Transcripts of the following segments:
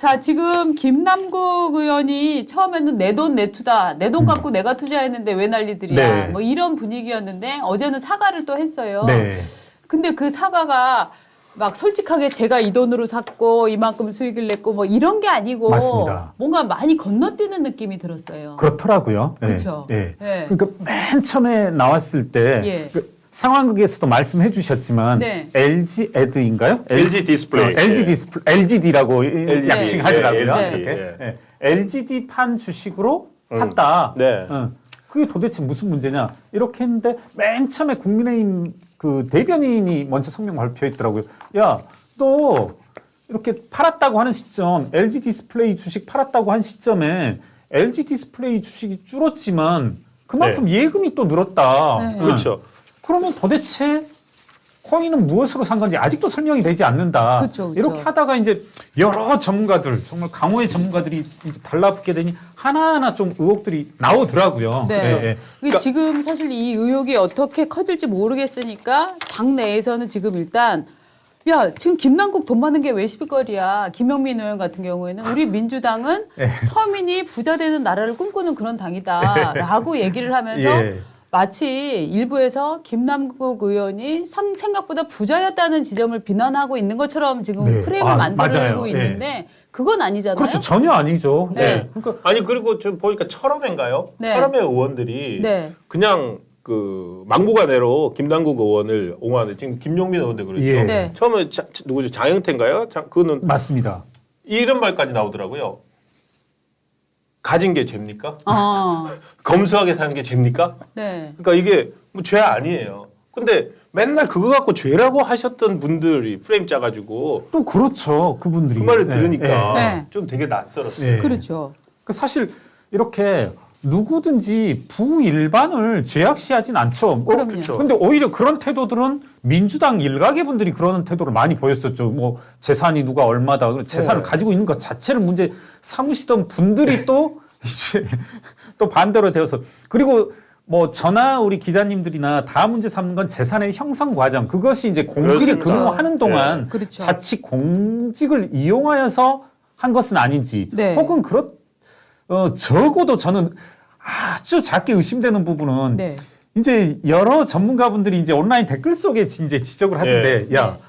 자, 지금 김남국 의원이 처음에는 내 돈 내 투다. 내 돈 갖고 내가 투자했는데 왜 난리들이야. 네. 뭐 이런 분위기였는데 어제는 사과를 또 했어요. 네. 근데 그 사과가 막 솔직하게 제가 이 돈으로 샀고 이만큼 수익을 냈고 뭐 이런 게 아니고 맞습니다. 뭔가 많이 건너뛰는 느낌이 들었어요. 그렇더라고요. 예, 그렇죠. 예. 예. 그러니까 맨 처음에 나왔을 때 예. 그 상황극에서도 말씀해 주셨지만 네. LG 에드인가요? LG 디스플레이. LG 디스플레이, LGD라고 LGD. 약칭하더라고요. 예, LGD. 이렇게. 예. LGD 판 주식으로 샀다. 네. 그게 도대체 무슨 문제냐? 이렇게 했는데 맨 처음에 국민의힘 그 대변인이 먼저 성명 발표했더라고요. 야, 너 이렇게 팔았다고 하는 시점, LG 디스플레이 주식 팔았다고 한 시점에 LG 디스플레이 주식이 줄었지만 그만큼 예금이 또 늘었다. 네. 그렇죠. 그러면 도대체 코인은 무엇으로 산 건지 아직도 설명이 되지 않는다. 그쵸, 그쵸. 이렇게 하다가 이제 여러 전문가들, 정말 강호의 전문가들이 이제 달라붙게 되니 하나하나 좀 의혹들이 나오더라고요. 네. 예, 예. 그러니까 지금 사실 이 의혹이 어떻게 커질지 모르겠으니까 당 내에서는 지금 일단 야, 지금 김남국 돈 많은 게 왜 시비거리야. 김영민 의원 같은 경우에는 우리 민주당은 서민이 부자 되는 나라를 꿈꾸는 그런 당이다라고 얘기를 하면서 예. 마치 일부에서 김남국 의원이 생각보다 부자였다는 지점을 비난하고 있는 것처럼 지금 네. 프레임을 만들고 맞아요. 있는데 그건 아니잖아요. 그렇죠. 전혀 아니죠. 네. 그러니까 아니 그리고 저 보니까 철험인가요? 네. 철험의 의원들이 네. 그냥 그 막무가내로 김남국 의원을 옹호하는 지금 김용민 의원도 그랬죠. 예. 네. 처음에 누구죠? 장영태인가요? 그거는 맞습니다. 이런 말까지 나오더라고요. 가진 게 죄입니까? 검소하게 사는 게 죄입니까? 네. 그러니까 이게 뭐 죄 아니에요. 근데 맨날 그거 갖고 죄라고 하셨던 분들이 프레임 짜가지고 또 그렇죠. 그분들이. 그 말을 네. 들으니까 네. 좀 되게 낯설었어요. 네. 그렇죠. 그 사실 이렇게 누구든지 부일반을 죄악시하진 않죠. 그럼요. 그렇죠. 근데 오히려 그런 태도들은 민주당 일각의 분들이 그런 태도를 많이 보였었죠. 뭐 재산이 누가 얼마다 재산을 네. 가지고 있는 것 자체를 문제 삼으시던 분들이 또 이제 또 반대로 되어서 그리고 뭐 저나 우리 기자님들이나 다 문제 삼는 건 재산의 형성 과정 그것이 이제 공직에 그렇습니다. 근무하는 동안 네. 그렇죠. 자칫 공직을 이용하여서 한 것은 아닌지 네. 혹은 적어도 저는 아주 작게 의심되는 부분은 네. 이제 여러 전문가분들이 이제 온라인 댓글 속에 이제 지적을 하던데 네. 야 네.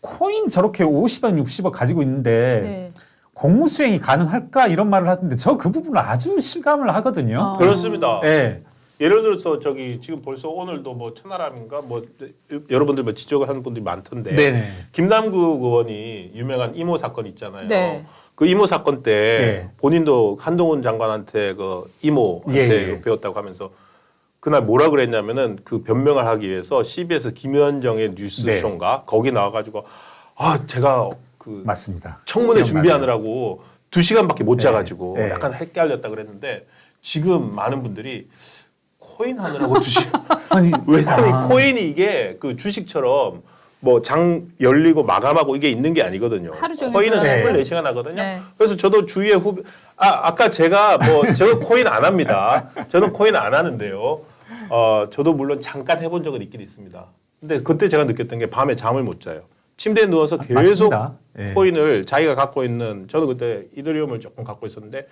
코인 저렇게 50억 60억 가지고 있는데 네. 공무 수행이 가능할까 이런 말을 하던데 저 그 부분을 아주 실감을 하거든요. 그렇습니다. 예. 예를 들어서 저기 지금 벌써 오늘도 뭐 천하람인가 뭐 여러분들 뭐 지적을 하는 분들이 많던데 네네. 김남국 의원이 유명한 이모 사건 있잖아요. 네. 그 이모 사건 때 예. 본인도 한동훈 장관한테 그 이모한테 예. 배웠다고 하면서 그날 뭐라 그랬냐면은 그 변명을 하기 위해서 CBS 김현정의 뉴스쇼인가 거기 나와가지고 제가 그 맞습니다. 청문회 기억나죠. 준비하느라고 2시간밖에 못 자가지고 네. 약간 헷갈렸다 그랬는데 지금 많은 분들이 코인 하느라고 2시간 아니 왜냐하면 코인이 이게 그 주식처럼 뭐 장 열리고 마감하고 이게 있는 게 아니거든요. 하루 종일 코인은 돌아가고. 24시간 하거든요. 네. 그래서 저도 주위에 아까 제가 제가 코인 안 합니다. 저는 코인 안 하는데요. 저도 물론 잠깐 해본 적은 있긴 있습니다. 근데 그때 제가 느꼈던 게 밤에 잠을 못 자요. 침대에 누워서 계속 맞습니다. 예. 코인을 자기가 갖고 있는 저는 그때 이더리움을 조금 갖고 있었는데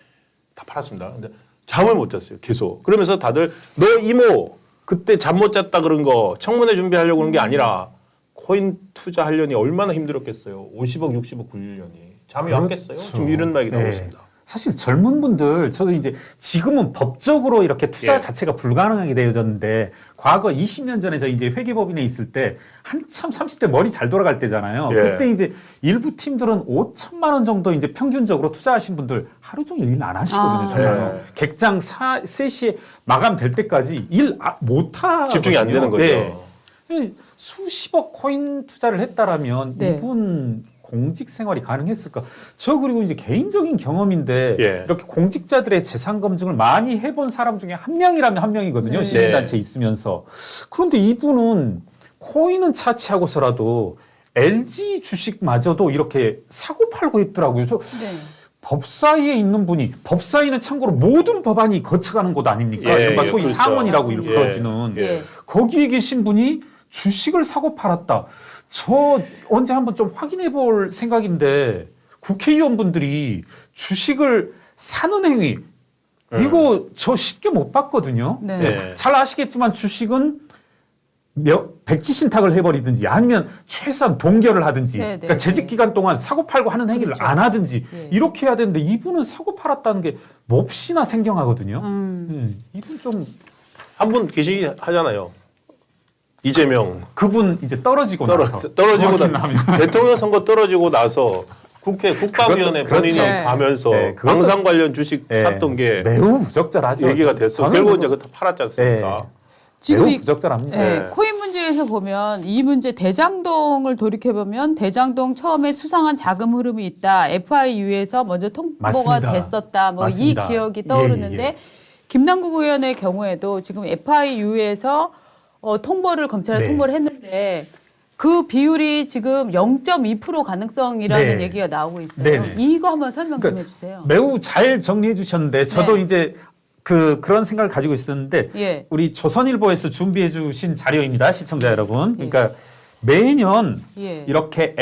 다 팔았습니다. 근데 잠을 못 잤어요. 계속. 그러면서 다들 너 이모 그때 잠 못 잤다 그런 거 청문회 준비하려고 그런 게 아니라 코인 투자하려니 얼마나 힘들었겠어요. 50억 60억 굴리려니. 잠이 그렇죠. 왔겠어요. 지금 이런 말이 나오고 있습니다. 사실 젊은 분들 저도 이제 지금은 법적으로 이렇게 투자 예. 자체가 불가능하게 되어졌는데 과거 20년 전에 저 이제 회계법인에 있을 때 한참 30대 머리 잘 돌아갈 때잖아요. 예. 그때 이제 일부 팀들은 5천만 원 정도 이제 평균적으로 투자하신 분들 하루 종일 일 안 하시거든요. 정말 예. 객장 3시에 마감될 때까지 일 못 하. 집중이 안 되는 거죠. 수십억 코인 투자를 했다라면 네. 이분 공직 생활이 가능했을까? 저 그리고 이제 개인적인 경험인데 예. 이렇게 공직자들의 재산 검증을 많이 해본 사람 중에 한 명이라면 한 명이거든요. 네. 시민단체에 있으면서. 그런데 이분은 코인은 차치하고서라도 LG 주식마저도 이렇게 사고 팔고 있더라고요. 그래서 네. 법사위에 있는 분이 법사위는 참고로 모든 법안이 거쳐가는 곳 아닙니까? 예, 이른바 예, 소위 그렇죠. 상원이라고 맞습니다. 일컬어지는 예. 거기에 계신 분이 주식을 사고 팔았다. 저 언제 한번 좀 확인해 볼 생각인데 국회의원분들이 주식을 사는 행위 이거 저 쉽게 못 봤거든요. 네. 네. 잘 아시겠지만 주식은 백지 신탁을 해버리든지 아니면 최소한 동결을 하든지 네, 네, 그러니까 재직 기간 동안 사고 팔고 하는 행위를 그렇죠. 안 하든지 네. 이렇게 해야 되는데 이분은 사고 팔았다는 게 몹시나 생경하거든요. 이분 좀 한 분 계시하잖아요. 이재명 그분 이제 떨어지고 나서 떨어지고 정확히 나 나면 대통령 선거 떨어지고 나서 국회 국방위원회 그것도 본인이 그렇죠. 가면서 네, 그것도- 방산 관련 주식 네, 샀던 게 매우 부적절하죠. 얘기가 됐어. 저는 결국 그거- 이제 그거 다 팔았지 않습니까? 네. 지금 매우 이 부적절합니다. 네, 네. 코인 문제에서 보면 이 문제 대장동을 돌이켜보면 대장동 처음에 수상한 자금 흐름이 있다. FIU에서 먼저 통보가 맞습니다. 됐었다. 뭐 이 맞습니다. 기억이 떠오르는데 예, 예. 김남국 의원의 경우에도 지금 FIU에서 통보를 검찰에 네. 통보를 했는데 그 비율이 지금 0.2% 가능성이라는 네. 얘기가 나오고 있어요. 네네. 이거 한번 설명 좀 그러니까 해주세요. 매우 잘 정리해 주셨는데 저도 네. 이제 그런 생각을 가지고 있었는데 예. 우리 조선일보에서 준비해 주신 자료입니다. 시청자 여러분. 그러니까 매년 예. 이렇게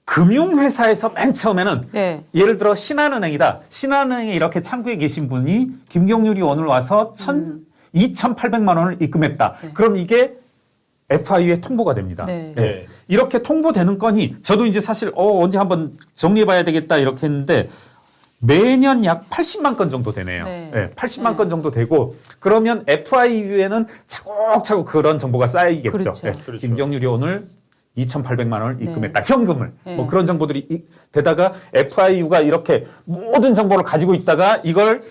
금융회사에서 맨 처음에는 네. 예를 들어 신한은행이다. 신한은행에 이렇게 창구에 계신 분이 김경률이 오늘 와서 2,800만 원을 입금했다. 네. 그럼 이게 FIU에 통보가 됩니다. 네. 네. 이렇게 통보되는 건이 저도 이제 사실 언제 한번 정리해봐야 되겠다 이렇게 했는데 매년 약 80만 건 정도 되네요. 네. 네, 80만 네. 건 정도 되고 그러면 FIU에는 차곡차곡 그런 정보가 쌓이겠죠. 그렇죠. 그렇죠. 김경률이 오늘 2,800만 원을 네. 입금했다. 현금을. 네. 뭐 그런 정보들이 되다가 FIU가 이렇게 모든 정보를 가지고 있다가 이걸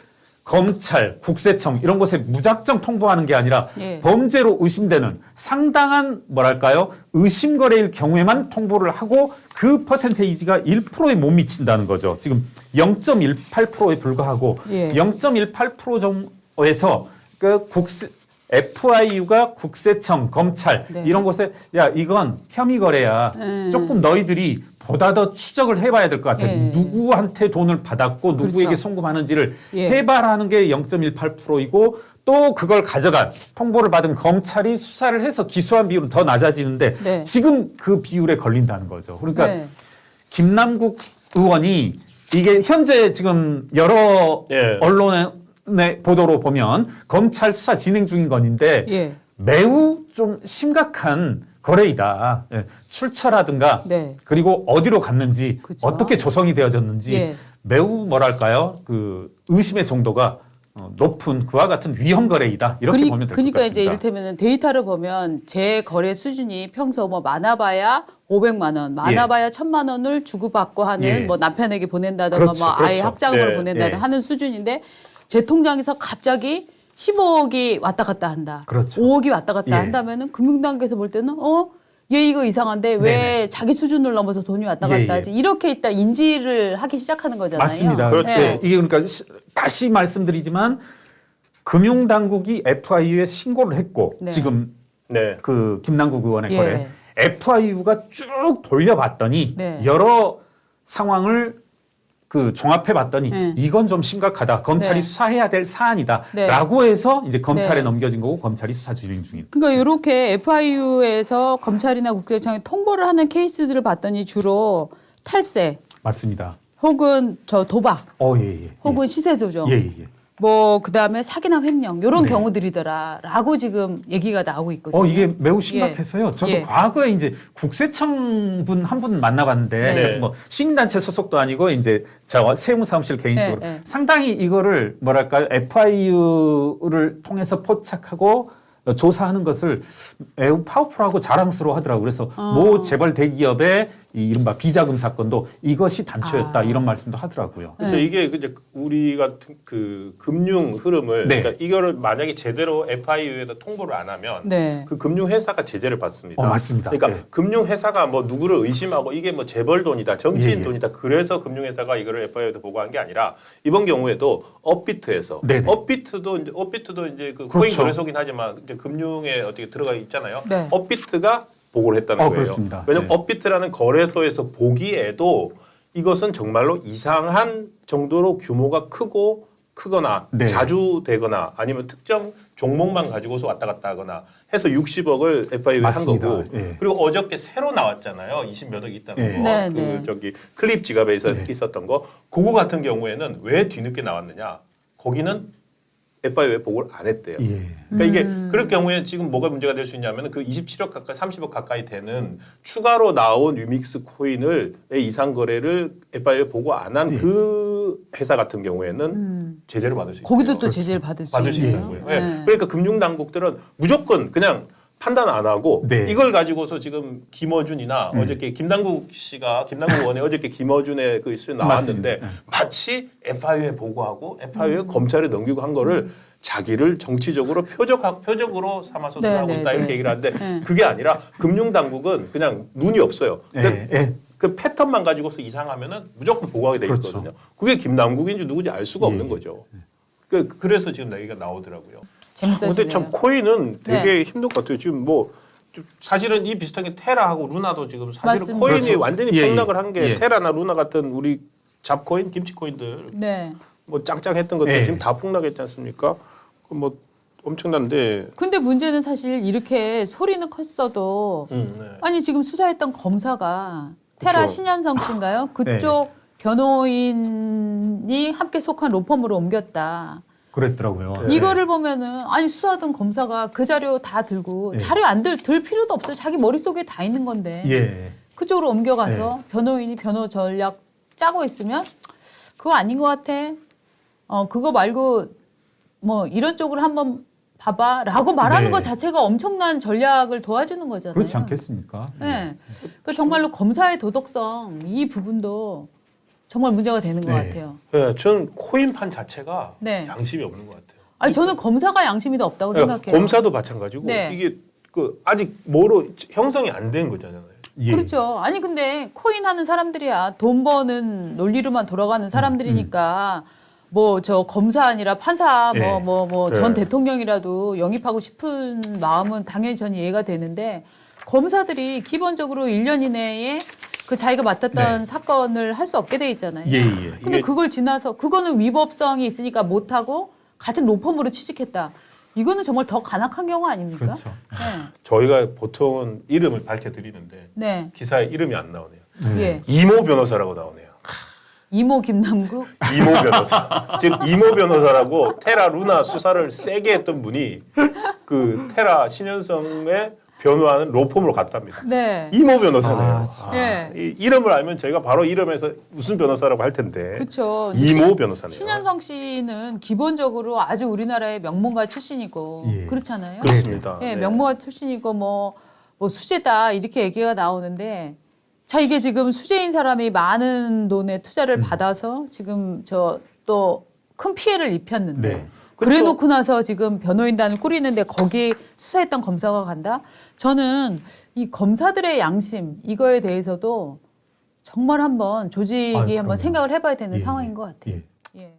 검찰, 국세청 이런 곳에 무작정 통보하는 게 아니라 예. 범죄로 의심되는 상당한 뭐랄까요? 의심 거래일 경우에만 통보를 하고 그 퍼센테이지가 1%에 못 미친다는 거죠. 지금 0.18%에 불과하고 예. 0.18% 정도에서 그 FIU가 국세청, 검찰 네. 이런 곳에 야 이건 혐의 거래야. 조금 너희들이 보다 더 추적을 해봐야 될 것 같아. 예. 누구한테 돈을 받았고 누구에게 그렇죠. 송금하는지를 예. 해봐라는 게 0.18%이고 또 그걸 가져간 통보를 받은 검찰이 수사를 해서 기소한 비율은 더 낮아지는데 네. 지금 그 비율에 걸린다는 거죠. 그러니까 네. 김남국 의원이 이게 현재 지금 여러 예. 언론의 보도로 보면 검찰 수사 진행 중인 건인데 예. 매우 좀 심각한 거래이다. 예. 출처라든가 네. 그리고 어디로 갔는지 그죠. 어떻게 조성이 되어졌는지 예. 매우 뭐랄까요 그 의심의 정도가 높은 그와 같은 위험 거래이다 이렇게 보면 될 것 그러니까 같습니다. 이제 이를테면 데이터를 보면 제 거래 수준이 평소 뭐 많아봐야 500만 원, 많아봐야 1,000만 원을 주고받고 하는 예. 뭐 남편에게 보낸다든가 그렇죠, 뭐 아이 그렇죠. 학자금으로 네, 보낸다든가 예. 하는 수준인데 제 통장에서 갑자기 15억이 왔다 갔다 한다. 그렇죠. 5억이 왔다 갔다 예. 한다면은 금융당국에서 볼 때는 얘 이거 이상한데 왜 네네. 자기 수준을 넘어서 돈이 왔다 예, 갔다 예. 하지? 이렇게 일단 인지를 하기 시작하는 거잖아요. 맞습니다. 그렇죠. 예, 이게 그러니까 다시 말씀드리지만 금융당국이 FIU에 신고를 했고 네. 지금 네. 그 김남국 의원의 예. 거래 FIU가 쭉 돌려봤더니 네. 여러 상황을 그 종합해봤더니 이건 좀 심각하다. 검찰이 네. 수사해야 될 네. 사안이다라고 해서 이제 검찰에 네. 넘겨진 거고 검찰이 수사 진행 중입니다. 그러니까 이렇게 FIU에서 검찰이나 국세청에 통보를 하는 케이스들을 봤더니 주로 탈세 맞습니다. 혹은 도박 예. 혹은 시세 조정 예. 뭐 그다음에 사기나 횡령 이런 네. 경우들이더라라고 지금 얘기가 나오고 있거든요. 이게 매우 심각해서요. 저도 예. 과거에 이제 국세청 분 한 분 만나봤는데 네. 하여튼 뭐 시민단체 소속도 아니고 이제 저 세무사무실 개인적으로 네, 네. 상당히 이거를 뭐랄까요 FIU를 통해서 포착하고 조사하는 것을 매우 파워풀하고 자랑스러워 하더라고요. 그래서 모 재벌 대기업의 이 이른바 비자금 사건도 이것이 단초였다 이런 말씀도 하더라고요. 그렇죠. 이게 이제 우리가 그 금융 흐름을 네. 그러니까 이거를 만약에 제대로 FIU에다 통보를 안 하면 네. 그 금융 회사가 제재를 받습니다. 맞습니다. 그러니까 네. 금융 회사가 뭐 누구를 의심하고 이게 뭐 재벌 돈이다, 정치인 예, 예. 돈이다. 그래서 금융 회사가 이거를 FIU에다 보고한 게 아니라 이번 경우에도 업비트에서 네네. 업비트도 이제 그 코인 그렇죠. 거래소긴 하지만 이제 금융에 어떻게 들어가 있잖아요. 네. 업비트가 보고를 했다는 거예요. 그렇습니다. 왜냐하면 네. 업비트라는 거래소에서 보기에도 이것은 정말로 이상한 정도로 규모가 크고 크거나 네. 자주 되거나 아니면 특정 종목만 가지고서 왔다 갔다 하거나 해서 60억을 FIU에 한 맞습니다. 거고 예. 그리고 어저께 새로 나왔잖아요. 20몇억 있다는 예. 거. 네, 그 네. 저기 클립 지갑에 네. 있었던 거. 그거 같은 경우에는 왜 뒤늦게 나왔느냐? 거기는 FIU에 보고를 안 했대요. 예. 그러니까 이게 그럴 경우에 지금 뭐가 문제가 될 수 있냐면 그 27억 가까이 30억 가까이 되는 추가로 나온 유믹스 코인을 이상 거래를 FIU에 보고 안 한 그 회사 같은 경우에는 제재를 받을 수 있어요. 거기도 또 제재를 받을 수 있는 있는 거예요. 네. 그러니까 금융 당국들은 무조건 그냥 판단 안 하고 네. 이걸 가지고서 지금 김어준이나 어저께 김남국 의원이 어저께 김어준의 그 이슈에 나왔는데 맞습니다. 마치 FIU에 보고하고 FIU에 검찰에 넘기고 한 거를 자기를 정치적으로 표적으로 삼아서 네, 수사하고 네, 있다 네. 이렇게 얘기를 하는데 네. 그게 아니라 금융 당국은 그냥 눈이 없어요. 예. 예. 그 패턴만 가지고서 이상하면은 무조건 보고하게 돼 그렇죠. 있거든요. 그게 김남국인지 누구인지 알 수가 없는 예. 거죠. 그래서 지금 얘기가 나오더라고요. 재밌어지네요. 근데 참 코인은 되게 네. 힘든 것 같아요. 지금 뭐 좀 사실은 이 비슷한 게 테라하고 루나도 지금 사실은 맞습니다. 코인이 그렇죠. 완전히 예, 폭락을 한 게 예. 테라나 루나 같은 우리 잡코인, 김치코인들 네. 뭐 짱짱했던 것들 예. 지금 다 폭락했지 않습니까? 그 뭐 엄청난데. 근데 문제는 사실 이렇게 소리는 컸어도 네. 아니 지금 수사했던 검사가 테라 그쵸. 신현성 씨인가요? 그쪽 변호인이 함께 속한 로펌으로 옮겼다. 그랬더라고요. 네. 이거를 보면은 아니 수사하던 검사가 그 자료 다 들고 예. 자료 안 들 필요도 없어요. 자기 머릿속에 다 있는 건데 예. 그쪽으로 옮겨가서 변호인이 변호 전략 짜고 있으면 그거 아닌 것 같아. 그거 말고 뭐 이런 쪽으로 한번 봐봐라고 말하는 네. 것 자체가 엄청난 전략을 도와주는 거잖아요. 그렇지 않겠습니까? 네. 그 정말로 검사의 도덕성 이 부분도 정말 문제가 되는 것 네. 같아요. 예, 저는 코인판 자체가 네. 양심이 없는 것 같아요. 아니 저는 검사가 양심이 더 없다고 생각해요. 검사도 마찬가지고 네. 이게 그 아직 뭐로 형성이 안 된 거잖아요. 예. 그렇죠. 아니 근데 코인 하는 사람들이야 돈 버는 논리로만 돌아가는 사람들이니까 뭐 저 검사 아니라 판사 예. 뭐 전 네. 대통령이라도 영입하고 싶은 마음은 당연히 전 이해가 되는데 검사들이 기본적으로 1년 이내에 그 자기가 맡았던 네. 사건을 할 수 없게 돼 있잖아요. 예, 예. 근데 이게- 그걸 지나서 그거는 위법성이 있으니까 못 하고 같은 로펌으로 취직했다. 이거는 정말 더 간악한 경우 아닙니까? 그렇죠. 저희가 보통은 이름을 밝혀드리는데 네. 기사에 이름이 안 나오네요. 네. 예. 이모 변호사라고 나오네요. 이모 김남국. 이모 변호사. 지금 이모 변호사라고 테라 루나 수사를 세게 했던 분이 그 테라 신현성의 변호하는 로펌으로 갔답니다. 네. 이모 변호사네요. 예. 이 이름을 알면 저희가 바로 이름에서 무슨 변호사라고 할 텐데. 그렇죠. 이모 변호사네요. 신현성 씨는 기본적으로 아주 우리나라의 명문가 출신이고 예. 그렇잖아요. 그렇습니다. 예, 네. 명문가 출신이고 뭐 수재다 이렇게 얘기가 나오는데 자 이게 지금 수재인 사람이 많은 돈의 투자를 받아서 지금 저 또 큰 피해를 입혔는데 네. 그래 놓고 나서 지금 변호인단을 꾸리는데 거기 수사했던 검사가 간다? 저는 이 검사들의 양심 이거에 대해서도 정말 한번 조직이 아유, 한번 그럼요. 생각을 해봐야 되는 예, 상황인 것 같아요. 예. 예.